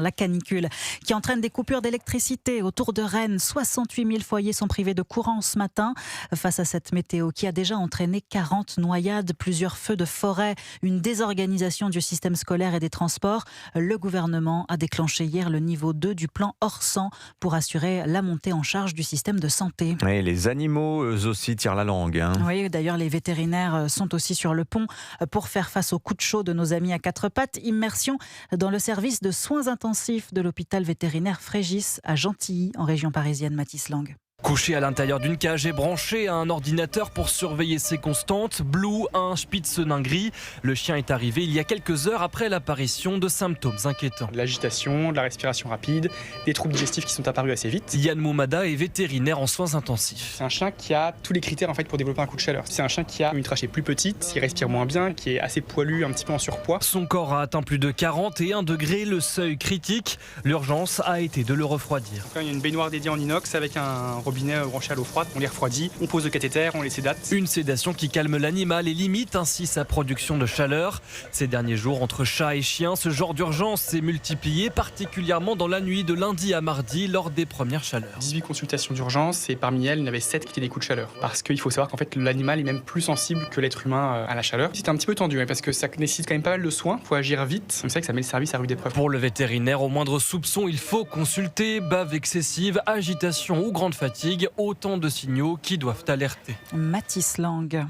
La canicule qui entraîne des coupures d'électricité autour de Rennes. 68 000 foyers sont privés de courant ce matin. Face à cette météo qui a déjà entraîné 40 noyades, plusieurs feux de forêt, une désorganisation du système scolaire et des transports, le gouvernement a déclenché hier le niveau 2 du plan Orsan pour assurer la montée en charge du système de santé. Et les animaux, eux aussi, tirent la langue. Oui, d'ailleurs, les vétérinaires sont aussi sur le pont pour faire face aux coups de chaud de nos amis à quatre pattes. Immersion dans le service de soins intensifs de l'hôpital vétérinaire Frégis à Gentilly, en région parisienne. Mathis Lang. Couché à l'intérieur d'une cage et branché à un ordinateur pour surveiller ses constantes, Blue, un spitz nain gris. Le chien est arrivé il y a quelques heures après l'apparition de symptômes inquiétants. De l'agitation, de la respiration rapide, des troubles digestifs qui sont apparus assez vite. Yann Moumada est vétérinaire en soins intensifs. C'est un chien qui a tous les critères pour développer un coup de chaleur. C'est un chien qui a une trachée plus petite, qui respire moins bien, qui est assez poilu, un petit peu en surpoids. Son corps a atteint plus de 41 degrés, le seuil critique. L'urgence a été de le refroidir. Il y a une baignoire dédiée en inox avec un robinet branché à l'eau froide. On les refroidit, on pose le cathéter, on les sédate. Une sédation qui calme l'animal et limite ainsi sa production de chaleur. Ces derniers jours, entre chats et chiens, ce genre d'urgence s'est multiplié, particulièrement dans la nuit de lundi à mardi lors des premières chaleurs. 18 consultations d'urgence et parmi elles, il y en avait 7 qui étaient des coups de chaleur. Parce qu'il faut savoir qu'en fait, l'animal est même plus sensible que l'être humain à la chaleur. C'était un petit peu tendu parce que ça nécessite quand même pas mal de soins. Il faut agir vite. C'est ça que ça met le service à rude épreuve. Pour le vétérinaire, au moindre soupçon, il faut consulter. Bave excessive, agitation ou grande fatigue, autant de signaux qui doivent alerter. Mathis Lang.